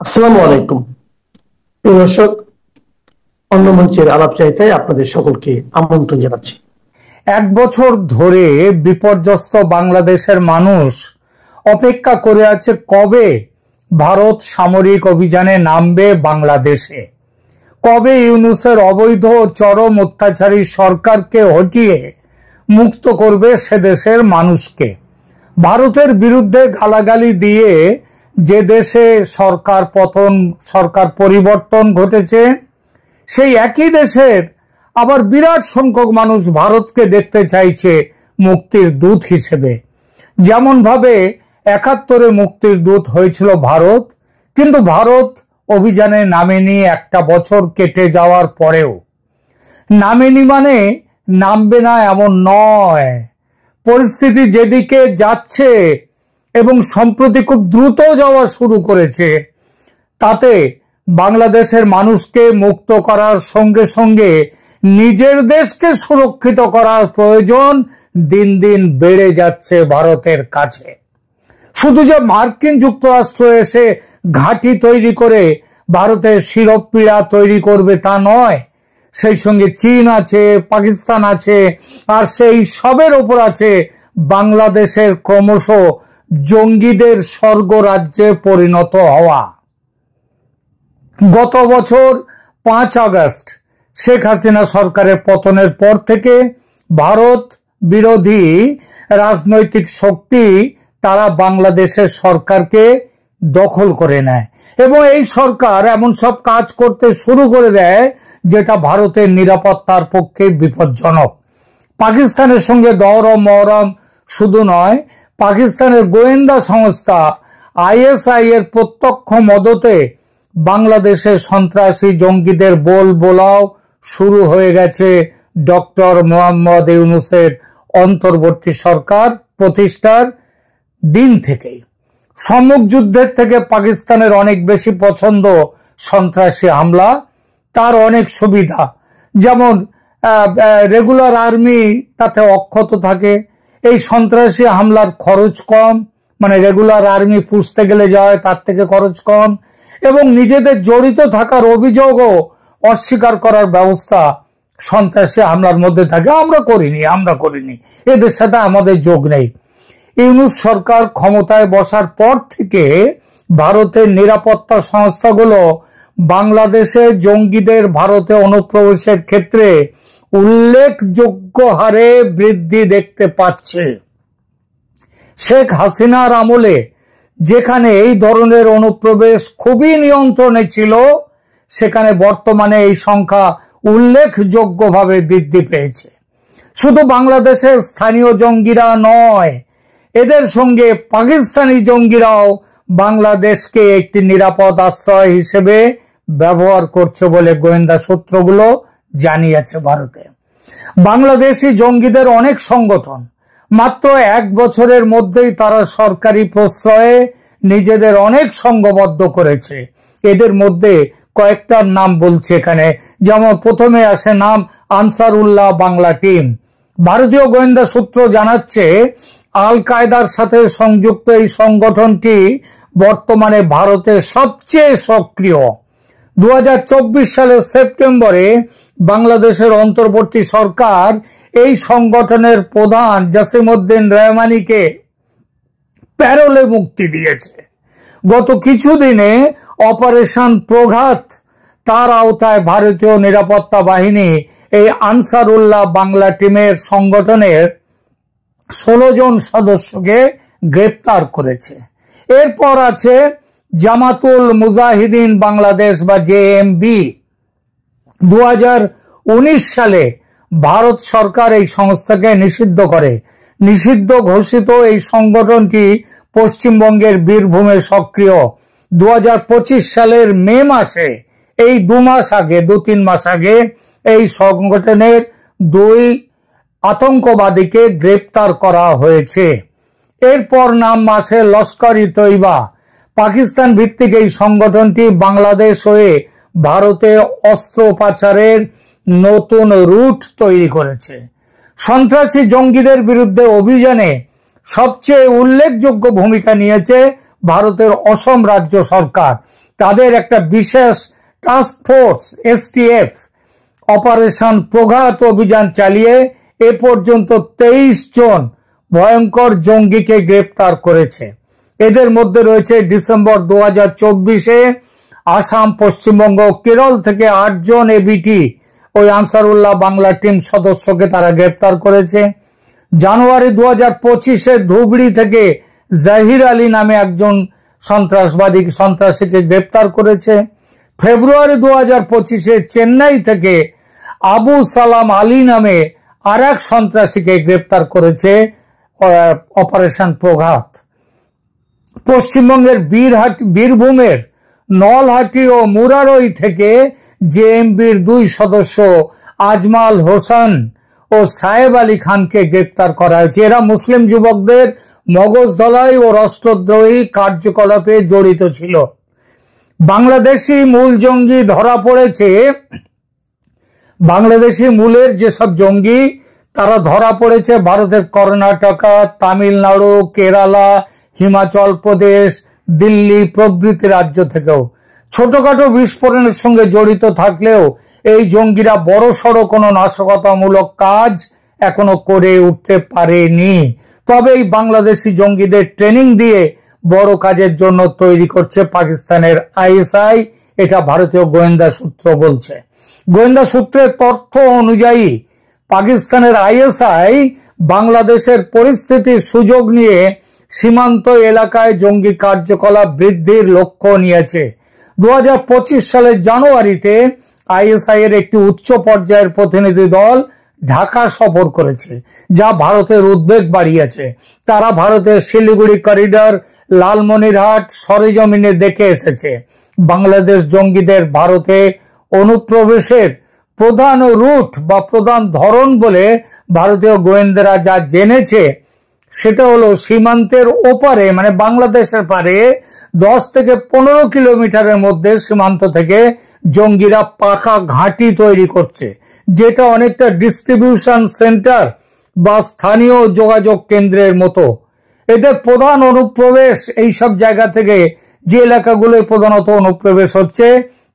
আসসালামু আলাইকুম। প্রিয় দর্শক, অন্য মঞ্চের আলাপচারিতায় আপনাদের সকলকে আমন্ত্রণ জানাচ্ছি। এক বছর ধরে বিপর্যস্ত বাংলাদেশের মানুষ অপেক্ষা করে আছে কবে ভারত সামরিক অভিযানে নামবে বাংলাদেশে, কবে ইউনূসের অবৈধ চরম অত্যাচারী সরকারকে হটিয়ে মুক্ত করবে সে দেশের মানুষকে। ভারতের বিরুদ্ধে গালাগালি দিয়ে যে দেশে সরকার পতন, সরকার পরিবর্তন ঘটেছে, সেই একই দেশের আবার বিরাট সংখ্যক মানুষ ভারতকে দেখতে চাইছে মুক্তির দূত হিসেবে। যেমন ভাবে ৭১-এ মুক্তির দূত হয়েছিল ভারত, কিন্তু ভারত অভিযানে নামেনি একটা বছর কেটে যাওয়ার পরেও। নামেনি মানে নামবে না এমন নয়। পরিস্থিতি যেদিকে যাচ্ছে এবং সম্প্রতি খুব দ্রুত যাওয়া শুরু করেছে, তাতে বাংলাদেশের মানুষকে মুক্ত করার সঙ্গে সঙ্গে নিজের দেশকে সুরক্ষিত করার প্রয়োজন দিন দিন বেড়ে যাচ্ছে ভারতের কাছে। শুধু যে মার্কিন যুক্তরাষ্ট্র এসে ঘাঁটি তৈরি করে ভারতের শিরোপীড়া তৈরি করবে তা নয়, সেই সঙ্গে চীন আছে, পাকিস্তান আছে, আর সেই সবের ওপর আছে বাংলাদেশের ক্রমশ জঙ্গিদের স্বর্গরাজ্যে পরিণত হওয়া। গত বছর ৫ আগস্ট শেখ হাসিনা সরকারের পতনের পর থেকে ভারত বিরোধী রাজনৈতিক শক্তি তারা বাংলাদেশের সরকারকে দখল করে নেয় এবং এই সরকার এমন সব কাজ করতে শুরু করে দেয় যেটা ভারতের নিরাপত্তার পক্ষে বিপজ্জনক। পাকিস্তানের সঙ্গে দরম মহরম শুধু নয়, পাকিস্তানের গোয়েন্দা সংস্থা আইএসআই এর প্রত্যক্ষ মদতে বাংলাদেশের সন্ত্রাসী জঙ্গিদের বোলাও শুরু হয়ে গেছে ডক্টর মোহাম্মদ ইউনূসের অন্তর্বর্তী সরকার প্রতিষ্ঠার দিন থেকেই। সম্মুখ যুদ্ধের থেকে পাকিস্তানের অনেক বেশি পছন্দ সন্ত্রাসী হামলা, তার অনেক সুবিধা, যেমন রেগুলার আর্মি তাতে অক্ষত থাকে, এই সন্ত্রাসী হামলার খরচ কম, মানে রেগুলার আর্মি পুষতে গেলে যায় তার থেকে খরচ কম, এবং নিজেদের জড়িত থাকার অভিযোগও অস্বীকার করার ব্যবস্থা সন্ত্রাসী হামলার মধ্যে থাকে। আমরা করিনি, এদের সাথে আমাদের যোগ নেই। ইউনূস সরকার ক্ষমতায় বসার পর থেকে ভারতের নিরাপত্তা সংস্থাগুলো বাংলাদেশে জঙ্গিদের ভারতে অনুপ্রবেশের ক্ষেত্রে উল্লেখযোগ্য হারে বৃদ্ধি দেখতে পাচ্ছে। শেখ হাসিনার আমলে যেখানে এই ধরনের অনুপ্রবেশ খুবই নিয়ন্ত্রণে ছিল, সেখানে বর্তমানে এই সংখ্যা উল্লেখযোগ্যভাবে বৃদ্ধি পেয়েছে। শুধু বাংলাদেশের স্থানীয় জঙ্গিরা নয়, এদের সঙ্গে পাকিস্তানি জঙ্গিরাও বাংলাদেশকে একটি নিরাপদ আশ্রয় হিসেবে ব্যবহার করছে বলে গোয়েন্দা সূত্রগুলো জানিয়েছে ভারতে। বাংলাদেশি জঙ্গিদের অনেক সংগঠন মাত্র ১ বছরের মধ্যেই তারা সরকারি প্রশ্রয়ে নিজেদের অনেক সংঘবদ্ধ করেছে। এদের মধ্যে কয়েকটার নাম বলছি এখানে, যেমন প্রথমে আসে নাম আনসারুল্লাহ বাংলা টিম। ভারতীয় গোয়েন্দা সূত্র জানাচ্ছে আল কায়দার সাথে সংযুক্ত এই সংগঠনটি বর্তমানে ভারতের সবচেয়ে সক্রিয়। ২০২৪ সালের সেপ্টেম্বরে বাংলাদেশের অন্তর্বর্তী সরকার এই সংগঠনের প্রধান জসিমউদ্দিন রহমানিকে প্যারোলে মুক্তি দিয়েছে। গত কিছুদিনে অপারেশন প্রঘাত, তার আওতায় ভারতীয় নিরাপত্তা বাহিনী এই আনসারুল্লাহ বাংলা টিমের সংগঠনের ১৬ জন সদস্যকে গ্রেপ্তার করেছে। এরপর আছে জামাতুল মুজাহিদিন বাংলাদেশ বা জেএমবি। ২০১৯ সালে ভারত সরকার এই সংস্থাকে নিষিদ্ধ করে। নিষিদ্ধ ঘোষিত এই সংগঠনটি পশ্চিমবঙ্গের বীরভূমে সক্রিয়। ২০২৫ সালের মে মাসে, এই ২-৩ মাস আগে, এই সংগঠনের ২ আতঙ্কবাদীকে গ্রেপ্তার করা হয়েছে। এরপর নাম আসে লস্কর-ই-তৈবা। পাকিস্তান ভিত্তিক এই সংগঠনটি বাংলাদেশ হয়ে ভারতে অস্ত্র পাচারের নতুন রুট তৈরি করেছে। সন্ত্রাসী জঙ্গিদের বিরুদ্ধে অভিযানে সবচেয়ে উল্লেখযোগ্য ভূমিকা নিয়েছে ভারতের অসম রাজ্য সরকার। তাদের একটা বিশেষ task force STF operation Praghat অভিযান চালিয়ে এ পর্যন্ত 23 জন ভয়ঙ্কর জঙ্গিকে গ্রেপ্তার করেছে। এদের মধ্যে রয়েছে ডিসেম্বর 2024-এ আসাম, পশ্চিমবঙ্গ, কেরল থেকে 8 জন ABT ওই আনসারুল্লাহ বাংলা টিম সদস্যকে তারা গ্রেপ্তার করেছে। জানুয়ারি 2025-এ ধুবড়ি থেকে জাহির আলী নামে একজন সন্ত্রাসীকে গ্রেপ্তার করেছে। ফেব্রুয়ারি 2025-এ চেন্নাই থেকে আবু সালাম আলী নামে আর এক সন্ত্রাসীকে গ্রেপ্তার করেছে অপারেশন প্রঘাত। পশ্চিমবঙ্গের বীরভূমের নলহাটি ও মুরারই থেকে JMB-র 2 সদস্য আজমাল হোসেন ও সাহেব আলী খানকে গ্রেপ্তার করা হয়েছে। এরা মুসলিম যুবকদের মগজ ধলাই ও রাষ্ট্রদ্রোহী কার্যকলাপে জড়িত ছিল। বাংলাদেশি মূল জঙ্গি ধরা পড়েছে। বাংলাদেশি মূলের যেসব জঙ্গি তারা ধরা পড়েছে ভারতের কর্ণাটকা, তামিলনাড়ু, কেরালা, হিমাচল প্রদেশ, দিল্লি প্রভৃতি রাজ্য থেকেও। ছোটখাটো বিস্ফোরণের সঙ্গে জড়িত থাকলেও এই জঙ্গিরা বড়সড় কোনো নাশকতামূলক কাজ এখনো করে উঠতে পারেনি। তবে এই বাংলাদেশি জঙ্গিদের ট্রেনিং দিয়ে বড় কাজের জন্য তৈরি করছে পাকিস্তানের ISI, এটা ভারতীয় গোয়েন্দা সূত্র বলছে। গোয়েন্দা সূত্রের তথ্য অনুযায়ী পাকিস্তানের ISI বাংলাদেশের পরিস্থিতির সুযোগ নিয়ে সীমান্ত এলাকায় জঙ্গি কার্যকলাপ বৃদ্ধির লক্ষ্য নিয়েছে। 2025 সালের জানুয়ারিতে ISI এর একটি উচ্চ পর্যায়ের প্রতিনিধি দল ঢাকা সফর করেছে, যা ভারতের উদ্বেগ বাড়িয়েছে। তারা ভারতের শিলিগুড়ি করিডর, লালমনিরহাট সরেজমিনে দেখে এসেছে। বাংলাদেশ জঙ্গিদের ভারতে অনুপ্রবেশের প্রধান রুট বা প্রধান ধরন বলে ভারতীয় গোয়েন্দারা যা জেনেছে সেটা হলো সীমান্তের ওপারে, মানে বাংলাদেশের পারে 10 থেকে 15 কিলোমিটারের মধ্যে সীমান্ত থেকে জঙ্গিরা পাকা ঘাঁটি তৈরি করছে, যেটা অনেকটা ডিস্ট্রিবিউশন সেন্টার বা স্থানীয় যোগাযোগ কেন্দ্রের মতো। এদের প্রধান অনুপ্রবেশ এইসব জায়গা থেকে, যে এলাকাগুলোয় প্রধানত অনুপ্রবেশ হচ্ছে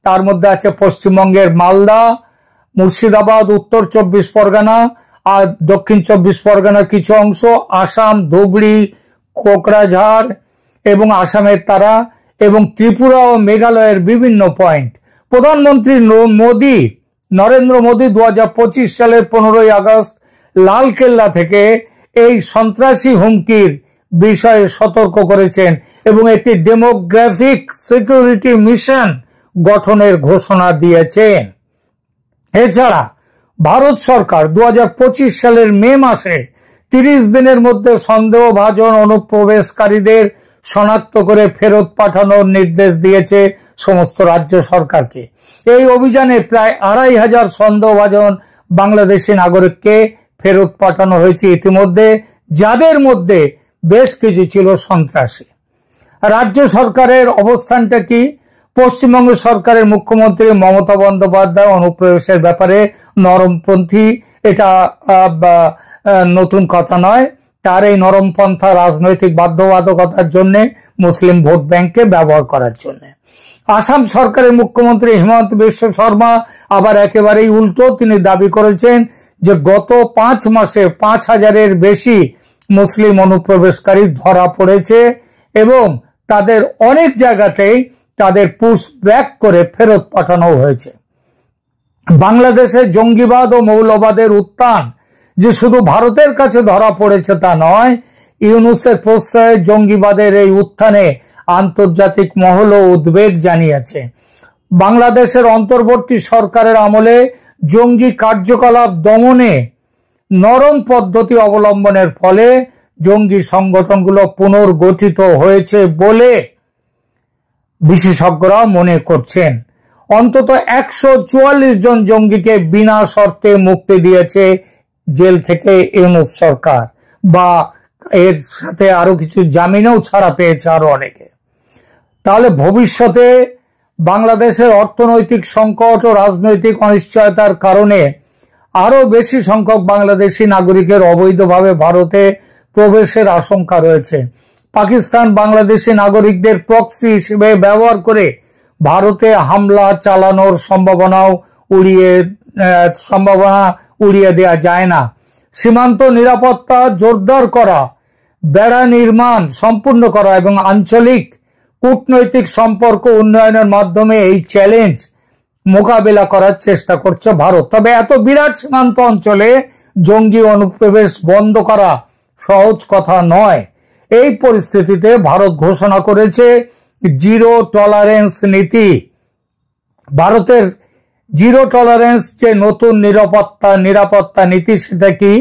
তার মধ্যে আছে পশ্চিমবঙ্গের মালদা, মুর্শিদাবাদ, উত্তর 24 পরগনা আর দক্ষিণ 24 পরগনার কিছু অংশ, আসাম, ধুবড়ি, কোকরাঝাড় এবং আসামের তারা এবং ত্রিপুরা ও মেঘালয়ের বিভিন্ন পয়েন্ট। প্রধানমন্ত্রী নরেন্দ্র মোদী 2025 সালের 15 আগস্ট লালকেল্লা থেকে এই সন্ত্রাসী হুমকির বিষয়ে সতর্ক করেছেন এবং একটি ডেমোগ্রাফিক সিকিউরিটি মিশন গঠনের ঘোষণা দিয়েছেন। এছাড়া ভারত সরকার 2025 সালের মে মাসে 30 দিনের মধ্যে সন্দেহভাজন অনুপ্রবেশকারীদের শনাক্ত করে ফেরত পাঠানোর নির্দেশ দিয়েছে সমস্ত রাজ্য সরকারকে। এই অভিযানে প্রায় 2500 সন্দেহভাজন বাংলাদেশি নাগরিককে ফেরত পাঠানো হয়েছে ইতিমধ্যে, যাদের মধ্যে বেশ কিছু ছিল সন্ত্রাসী। রাজ্য সরকারের অবস্থানটা কি? পশ্চিমবঙ্গ সরকারের মুখ্যমন্ত্রী মমতা বন্দ্যোপাধ্যায় অনুপ্রবেশের ব্যাপারে নরমপন্থী, এটা নতুন কথা নয়। তার এই নরমপন্থা রাজনৈতিক বাধ্যবাধকতার জন্য মুসলিম ভোট ব্যাংককে ব্যবহার করার জন্য। আসাম সরকারের মুখ্যমন্ত্রী হিমন্ত বিশ্ব শর্মা আবার একেবারেই উল্টো। তিনি দাবি করেছেন যে গত 5 মাসে 5000-এর বেশি মুসলিম অনুপ্রবেশকারী ধরা পড়েছে এবং তাদের অনেক জায়গাতেই তাদের পুশ ব্যাক করে ফেরত পাঠানো হয়েছে। বাংলাদেশে জঙ্গিবাদ ও মৌলবাদের উত্থান যে শুধু ভারতের কাছে ধরা পড়েছে তা নয়, ইউনূসের প্রশ্রয়ে জঙ্গিবাদের এই উত্থানে আন্তর্জাতিক মহলও উদ্বেগ জানিয়েছে। বাংলাদেশের অন্তর্বর্তী সরকারের আমলে জঙ্গি কার্যকলাপ দমনে নরম পদ্ধতি অবলম্বনের ফলে জঙ্গি সংগঠনগুলো পুনর্গঠিত হয়েছে বলে বিশেষজ্ঞরা মনে করছেন। অন্তত 144 জন জঙ্গিকে বিনা শর্তে মুক্তি দিয়েছে জেল থেকে ইউনূস সরকার, বা এর সাথে আরো কিছু জামিনেও ছাড়া পেয়েছে আরো অনেকে। তাহলে ভবিষ্যতে বাংলাদেশের অর্থনৈতিক সংকট ও রাজনৈতিক অনিশ্চয়তার কারণে আরো বেশি সংখ্যক বাংলাদেশি নাগরিকের অবৈধভাবে ভারতে প্রবেশের আশঙ্কা রয়েছে। পাকিস্তান বাংলাদেশি নাগরিকদের প্রক্সি হিসেবে ব্যবহার করে ভারতে হামলা চালানোর সম্ভাবনা উড়িয়ে দেওয়া যায় না। সীমান্ত নিরাপত্তা জোরদার করা, বেড়া নির্মাণ সম্পূর্ণ করা এবং আঞ্চলিক কূটনৈতিক সম্পর্ক উন্নয়নের মাধ্যমে এই চ্যালেঞ্জ মোকাবেলা করার চেষ্টা করছে ভারত। তবে এত বিরাট সীমান্ত অঞ্চলে জঙ্গি অনুপ্রবেশ বন্ধ করা সহজ কথা নয়। এই পরিস্থিতিতে ভারত ঘোষণা করেছে জিরো টলারেন্স নীতি। ভারতের জিরো টলারেন্স যে নতুন নিরাপত্তা নীতি, সেটা কি?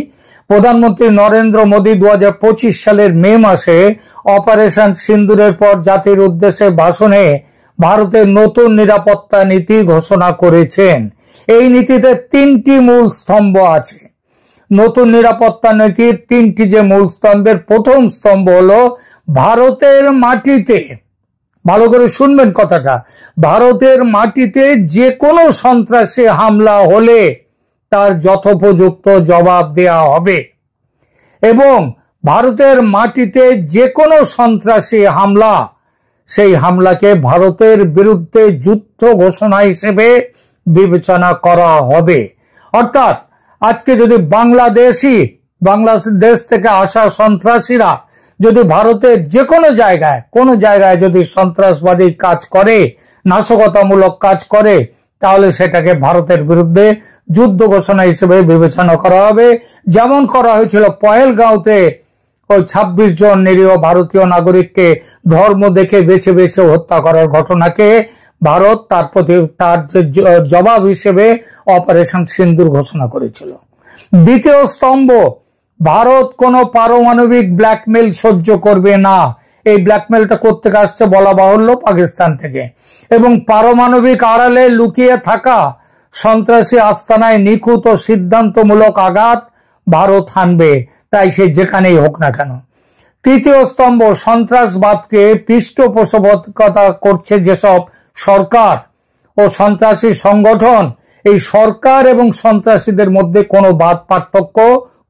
প্রধানমন্ত্রী নরেন্দ্র মোদী 2025 সালের মে মাসে অপারেশন সিন্দুরের পর জাতির উদ্দেশ্যে ভাষণে ভারতের নতুন নিরাপত্তা নীতি ঘোষণা করেছেন। এই নীতিতে 3টি মূল স্তম্ভ আছে। নতুন নিরাপত্তা নীতির 3টি যে মূল স্তম্ভের প্রথম স্তম্ভ হলো ভারতের মাটিতে, ভালো করে শুনবেন কথাটা, ভারতের মাটিতে যে কোনো সন্ত্রাসী হামলা হলে তার যথোপযুক্ত জবাব দেয়া হবে এবং ভারতের মাটিতে যে কোনো সন্ত্রাসী হামলা, সেই হামলাকে ভারতের বিরুদ্ধে যুদ্ধ ঘোষণা হিসেবে বিবেচনা করা হবে। অর্থাৎ আজকে যদি বাংলাদেশ থেকে আসা সন্ত্রাসীরা যদি ভারতের যে কোনো জায়গায় যদি সন্ত্রাসবাদী কাজ করে, নাশকতামূলক কাজ করে, তাহলে সেটাকে ভারতের বিরুদ্ধে যুদ্ধ ঘোষণা হিসেবে বিবেচনা করা হবে। যেমন করা হয়েছিল পহেলগাঁওতে ওই 26 জন নিরীহ ভারতীয় নাগরিককে ধর্ম দেখে বেছে বেছে হত্যা করার ঘটনাকে ভারত তার জবাব হিসেবে অপারেশন সিন্দুর ঘোষণা করেছিল। দ্বিতীয় স্তম্ভ, ভারত কোনো পারমাণবিক ব্ল্যাকমেল সহ্য করবে না। এই ব্ল্যাকমেলটা করতে আসছে বলা বাহুল্য পাকিস্তান থেকে, এবং পারমাণবিক আড়ালে লুকিয়ে থাকা সন্ত্রাসী আস্তানায় নিখুঁত ও সিদ্ধান্তমূলক আঘাত ভারত হানবে, তাই সে যেখানেই হোক না কেন। তৃতীয় স্তম্ভ, সন্ত্রাসবাদকে পৃষ্ঠপোষকতা করছে যেসব সরকার ও সন্ত্রাসী সংগঠন, এই সরকার এবং সন্ত্রাসীদের মধ্যে কোনো বাদ পার্থক্য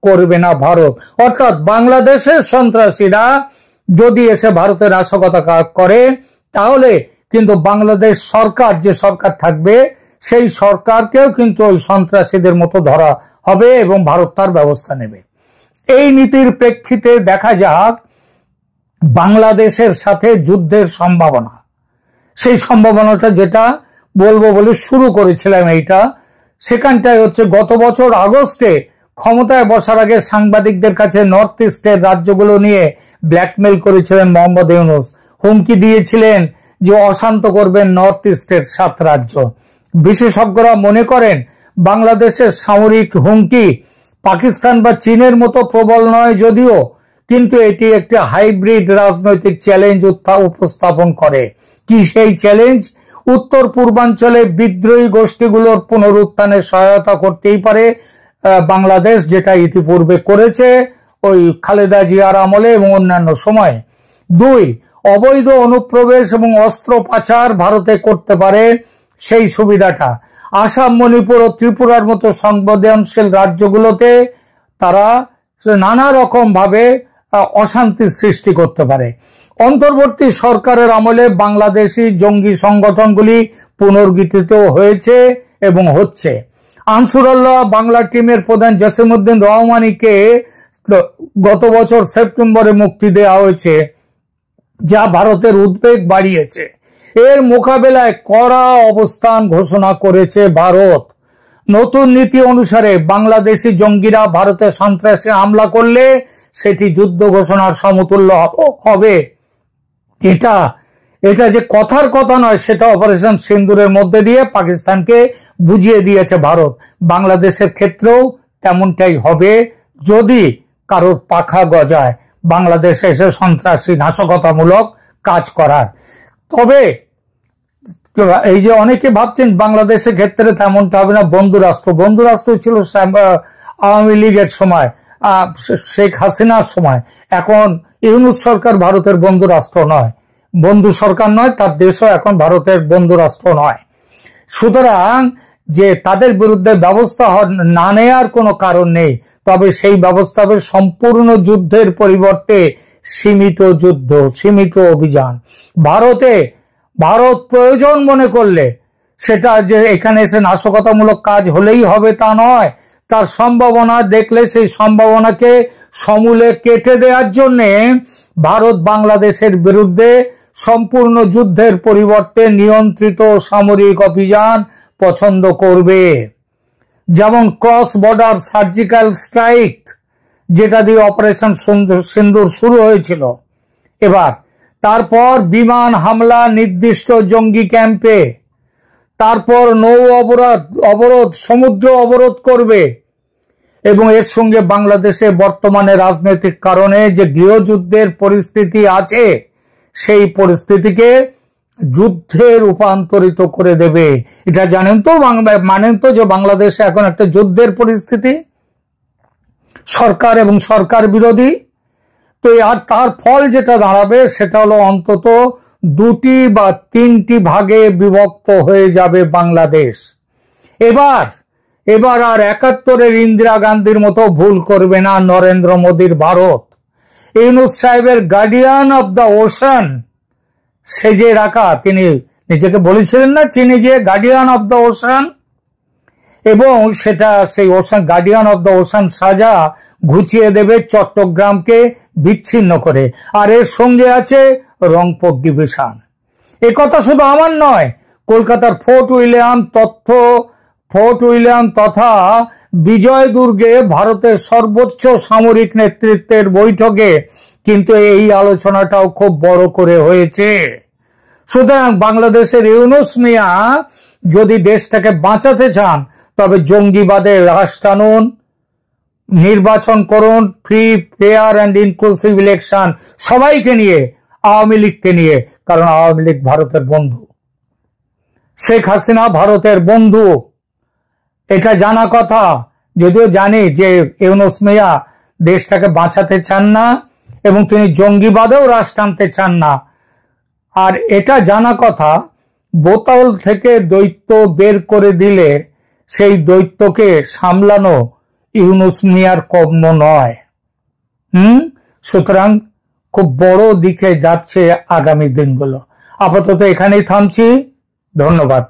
করবে না ভারত। অর্থাৎ বাংলাদেশের সন্ত্রাসীরা যদি এসে ভারতের নাশকতা করে, তাহলে কিন্তু বাংলাদেশ সরকার, যে সরকার থাকবে, সেই সরকারকেও কিন্তু ওই সন্ত্রাসীদের মতো ধরা হবে এবং ভারত তার ব্যবস্থা নেবে। এই নীতির প্রেক্ষিতে দেখা যাক বাংলাদেশের সাথে যুদ্ধের সম্ভাবনা, সেই সম্ভাবনাটা যেটা বলবো বলে শুরু করেছিলাম, সেখানটায় হচ্ছে গত বছর আগস্টে ক্ষমতায় বসার আগে সাংবাদিকদের কাছে নর্থ ইস্টের রাজ্যগুলো নিয়ে ব্ল্যাকমেল করেছিলেন মোহাম্মদ ইউনূস। হুমকি দিয়েছিলেন যে অশান্ত করবেন নর্থ ইস্টের 7 রাজ্য। বিশেষজ্ঞরা মনে করেন বাংলাদেশের সামরিক হুমকি পাকিস্তান বা চীনের মতো প্রবল নয় যদিও, কিন্তু এটি একটি হাইব্রিড রাজনৈতিক চ্যালেঞ্জ উপস্থাপন করে। কি সেই চ্যালেঞ্জ? উত্তর পূর্বাঞ্চলে বিদ্রোহী গোষ্ঠীগুলোর পুনরুত্থানে সহায়তা করতেই পারে বাংলাদেশ, যেটা ইতিপূর্বে করেছে ওই খালেদা জিয়ার আমলে এবং অন্যান্য সময়ে। 2, অবৈধ অনুপ্রবেশ এবং অস্ত্র পাচার ভারতে করতে পারে সেই সুবিধাটা। আসাম, মণিপুর ও ত্রিপুরার মতো সংবেদনশীল রাজ্যগুলোতে তারা নানা রকম ভাবে অশান্তি সৃষ্টি করতে পারে। অন্তর্বর্তী সরকারের আমলে বাংলাদেশি জঙ্গি সংগঠনগুলি পুনর্গঠিত হয়েছে এবং হচ্ছে। আনসারুল্লাহ বাংলা টিমের প্রধান জসিমউদ্দিন রহমানীকে গত বছর সেপ্টেম্বরে মুক্তি দেওয়া হয়েছে, যা ভারতের উদ্বেগ বাড়িয়েছে। এর মোকাবেলায় কড়া অবস্থান ঘোষণা করেছে ভারত। নতুন নীতি অনুসারে বাংলাদেশি জঙ্গিরা ভারতে সন্ত্রাসী হামলা করলে সেটি যুদ্ধ ঘোষণার সমতুল্য হবে। এটা যে কথার কথা নয়, সেটা অপারেশন সিন্দুরের মধ্যে দিয়ে পাকিস্তানকে বুঝিয়ে দিয়েছে ভারত। বাংলাদেশের ক্ষেত্রেও তেমনটাই হবে যদি কারোর পাখা গজায় বাংলাদেশে এসে সন্ত্রাসী নাশকতামূলক কাজ করার। তবে এই যে অনেকে ভাবছেন বাংলাদেশের ক্ষেত্রে তেমনটা হবে না, বন্ধুরাষ্ট্র ছিল আওয়ামী লীগের সময়, শেখ হাসিনার সময়। এখন ইউনূস সরকার ভারতের বন্ধুরাষ্ট্র নয়, বন্ধু সরকার নয়, তার দেশও এখন ভারতের বন্ধুরাষ্ট্র নয়। সুতরাং যে তাদের বিরুদ্ধে ব্যবস্থা না নেওয়ার কোনো কারণ নেই, তবে সেই ব্যবস্থা হবে সম্পূর্ণ যুদ্ধের পরিবর্তে সীমিত যুদ্ধ, সীমিত অভিযান। ভারতে ভারত প্রয়োজন মনে করলে সেটা যে এখানে এসে নাশকতামূলক কাজ হলেই হবে তা নয়, তার সম্ভাবনা দেখলে সেই সম্ভাবনাকে সমূলে কেটে দেওয়ার জন্য ভারত বাংলাদেশের বিরুদ্ধে সম্পূর্ণ যুদ্ধের পরিবর্তে নিয়ন্ত্রিত সামরিক অভিযান পছন্দ করবে। যেমন ক্রস বর্ডার সার্জিক্যাল স্ট্রাইক, যেটা দিয়ে অপারেশন সিন্দুর শুরু হয়েছিল, এবার তারপর বিমান হামলা নির্দিষ্ট জঙ্গি ক্যাম্পে, তারপর নৌ অবরোধ সমুদ্র অবরোধ করবে, এবং এর সঙ্গে বাংলাদেশে বর্তমানে রাজনৈতিক কারণে যে গৃহযুদ্ধের পরিস্থিতি আছে সেই পরিস্থিতিকে যুদ্ধে রূপান্তরিত করে দেবে। এটা জানেন তো, মানেন তো যে বাংলাদেশে এখন একটা যুদ্ধের পরিস্থিতি, সরকার এবং সরকার বিরোধী। তো আর তার ফল যেটা দাঁড়াবে সেটা হলো অন্তত দুটি বা তিনটি ভাগে বিভক্ত হয়ে যাবে বাংলাদেশ। এবার আর ৭১-এর ইন্দিরা গান্ধীর মতো ভুল করবে না নরেন্দ্র মোদীর ভারত। ইউনূস সাহেবের গার্ডিয়ান অব দ্য ওশান সেজে রাখা, তিনি নিজেকে বলেছিলেন না চীনে গিয়ে গার্ডিয়ান অব দ্য ওশান, এবং সেটা সেই ocean guardian of the ocean সাজা ঘুচিয়ে দেবে চট্টগ্রামকে বিচ্ছিন্ন করে। আর এর সঙ্গে আছে রংপুর ডিভিশন। এ কথা শুধু আমার নয়, কলকাতার ফোর্ট উইলিয়াম তথা বিজয় দুর্গে ভারতের সর্বোচ্চ সামরিক নেতৃত্বের বৈঠকে কিন্তু এই আলোচনাটাও খুব বড় করে হয়েছে। সুতরাং বাংলাদেশের ইউনূস মিয়া যদি দেশটাকে বাঁচাতে চান তবে জঙ্গিবাদের রাশ টানুন, নির্বাচন করুন, free fair and inclusive election, সবাইকে নিয়ে, আওয়ামী লীগকে নিয়ে, কারণ আওয়ামী লীগ ভারতের বন্ধু, শেখ হাসিনা ভারতের বন্ধু, এটা জানা কথা। যদিও জানি যে ইউনূস মিয়া দেশটাকে বাঁচাতে চান না এবং তিনি জঙ্গিবাদেও রাশ টানতে চান না। আর এটা জানা কথা, বোতল থেকে দৈত্য বের করে দিলে সেই দৈত্যকে সামলানো ইউনূস মিয়ার কর্ম নয়। সুতরাং খুব বড় দিকে যাচ্ছে আগামী দিনগুলো। আপাতত এখানেই থামছি, ধন্যবাদ।